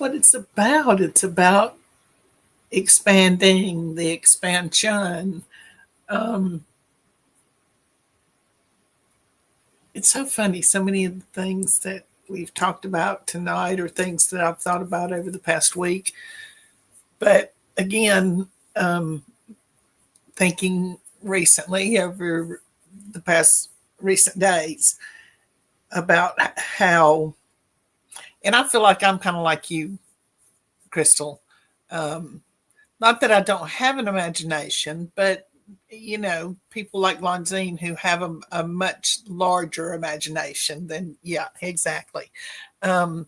what it's about. It's about expanding, the expansion. it's so funny. So many of the things that we've talked about tonight are things that I've thought about over the past week. But again, thinking recently over the past recent days about how, and I feel like I'm kind of like you, Crystal. Not that I don't have an imagination, but people like Lonzine who have a much larger imagination than, yeah, exactly. But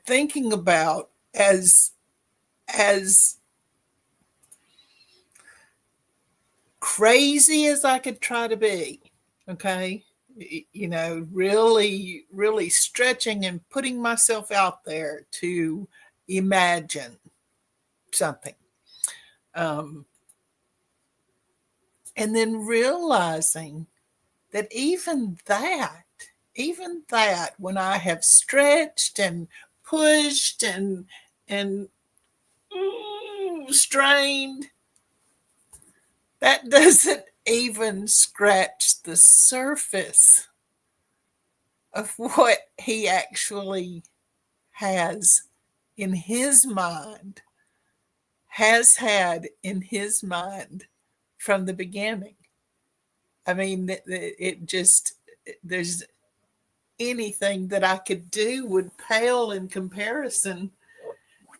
thinking about as crazy as I could try to be, okay, really, really stretching and putting myself out there to imagine something. And then realizing that even that, when I have stretched and pushed and strained, that doesn't even scratch the surface of what he actually has in his mind, has had in his mind from the beginning. I mean, it just, there's anything that I could do would pale in comparison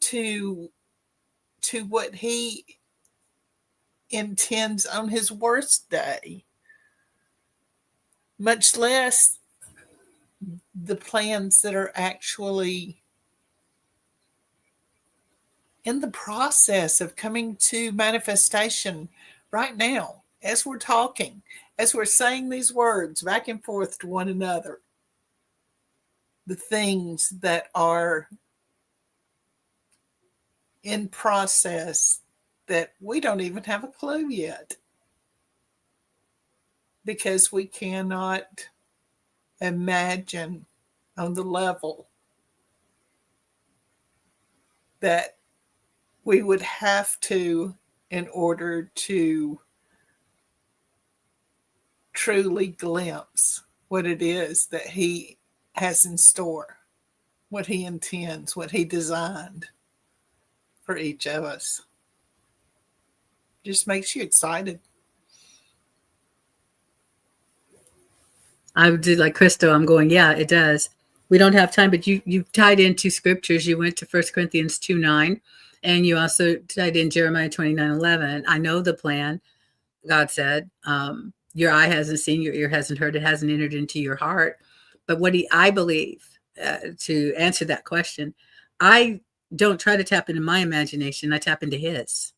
to what he intends on his worst day, much less the plans that are actually in the process of coming to manifestation right now, as we're talking, as we're saying these words back and forth to one another. The things that are in process that we don't even have a clue yet, because we cannot imagine on the level that we would have to in order to truly glimpse what it is that he has in store, what he intends, what he designed for each of us. Just makes you excited. I did like Crystal. I'm going, yeah, it does. We don't have time, but you tied in two scriptures. You went to 1 Corinthians 2:9, and you also tied in Jeremiah 29:11. I know the plan, God said. Your eye hasn't seen, your ear hasn't heard, it hasn't entered into your heart. But I believe, to answer that question, I don't try to tap into my imagination. I tap into his.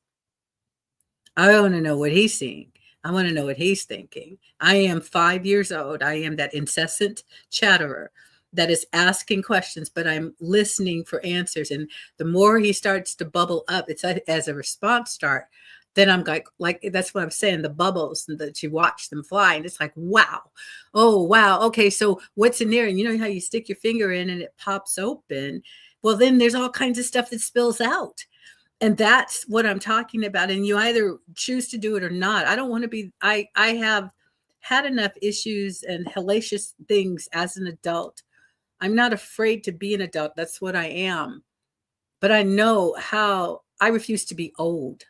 I want to know what he's seeing. I want to know what he's thinking. I am 5 years old. I am that incessant chatterer that is asking questions, but I'm listening for answers. And the more he starts to bubble up, it's as a response start. Then I'm like that's what I'm saying. The bubbles that you watch them fly, and it's like, wow, oh wow, okay. So what's in there? And you know how you stick your finger in and it pops open. Well, then there's all kinds of stuff that spills out. And that's what I'm talking about. And you either choose to do it or not. I don't want to be, I have had enough issues and hellacious things as an adult. I'm not afraid to be an adult. That's what I am. But I know how I refuse to be old.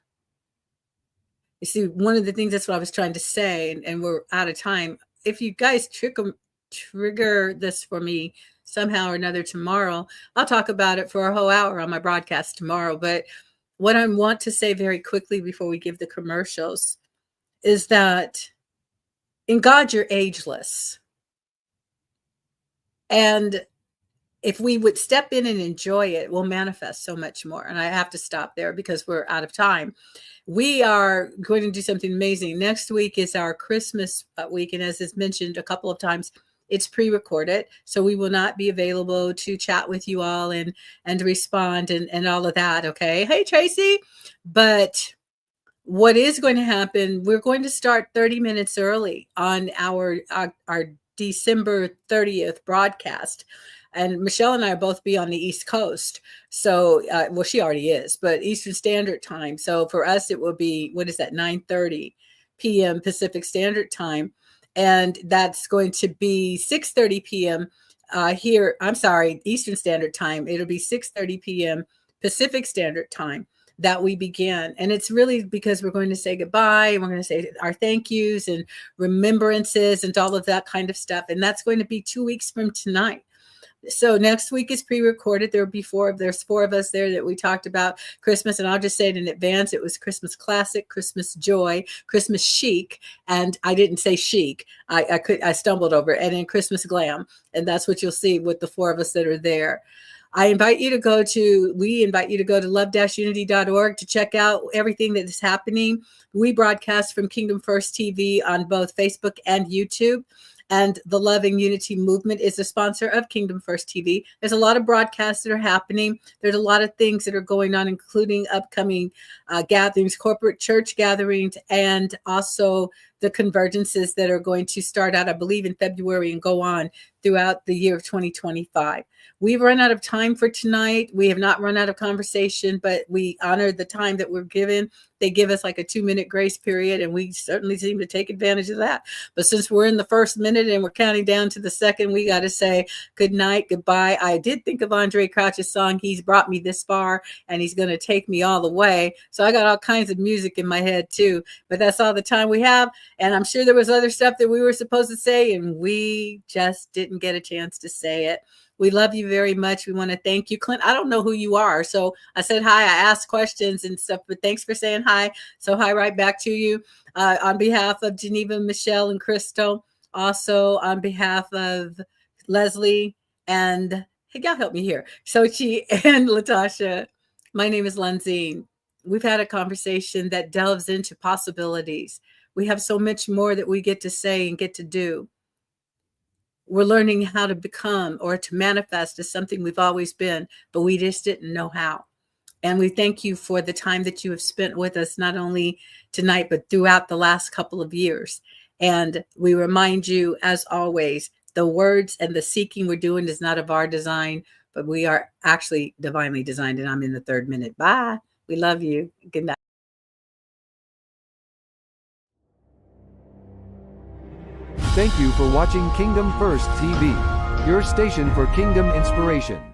You see, one of the things, that's what I was trying to say, and we're out of time. If you guys trigger this for me somehow or another tomorrow, I'll talk about it for a whole hour on my broadcast tomorrow. But what I want to say very quickly before we give the commercials is that in God, you're ageless. And if we would step in and enjoy it, we'll manifest so much more. And I have to stop there because we're out of time. We are going to do something amazing. Next week is our Christmas week. And as is mentioned a couple of times, it's pre-recorded. So we will not be available to chat with you all and respond and all of that. Okay. Hey, Tracy. But what is going to happen, we're going to start 30 minutes early on our December 30th broadcast. And Michelle and I will both be on the East Coast. So, she already is, but Eastern Standard Time. So for us, it will be, 9:30 p.m. Pacific Standard Time. And that's going to be 6:30 p.m. Here. I'm sorry, Eastern Standard Time. It'll be 6:30 p.m. Pacific Standard Time that we begin. And it's really because we're going to say goodbye, and we're going to say our thank yous and remembrances and all of that kind of stuff. And that's going to be 2 weeks from tonight. So next week is pre-recorded. There's 4 of us there that we talked about Christmas. And I'll just say it in advance. It was Christmas Classic, Christmas Joy, Christmas Chic. And I didn't say chic. I stumbled over it. And then Christmas Glam. And that's what you'll see with the 4 of us that are there. We invite you to go to love-unity.org to check out everything that is happening. We broadcast from Kingdom First TV on both Facebook and YouTube. And the Love and Unity Movement is a sponsor of Kingdom First TV. There's a lot of broadcasts that are happening. There's a lot of things that are going on, including upcoming gatherings, corporate church gatherings, and also the convergences that are going to start out, I believe, in February and go on throughout the year of 2025. We've run out of time for tonight. We have not run out of conversation, but we honor the time that we're given. They give us like a 2-minute grace period, and we certainly seem to take advantage of that. But since we're in the first minute and we're counting down to the second, we got to say good night, goodbye. I did think of Andre Crouch's song, He's Brought Me This Far, and He's Going to Take Me All the Way. So I got all kinds of music in my head too, but that's all the time we have. And I'm sure there was other stuff that we were supposed to say, and we just didn't get a chance to say it. We love you very much. We want to thank you. Clint, I don't know who you are. So I said hi. I asked questions and stuff, but thanks for saying hi. So hi right back to you. On behalf of Geneva, Michelle, and Crystal, also on behalf of Leslie and, hey, y'all help me here, Sochi and Latasha. My name is Lanzine. We've had a conversation that delves into possibilities. We have so much more that we get to say and get to do. We're learning how to become or to manifest as something we've always been, but we just didn't know how. And we thank you for the time that you have spent with us, not only tonight, but throughout the last couple of years. And we remind you, as always, the words and the seeking we're doing is not of our design, but we are actually divinely designed. And I'm in the 3rd minute. Bye. We love you. Good night. Thank you for watching Kingdom First TV, your station for kingdom inspiration.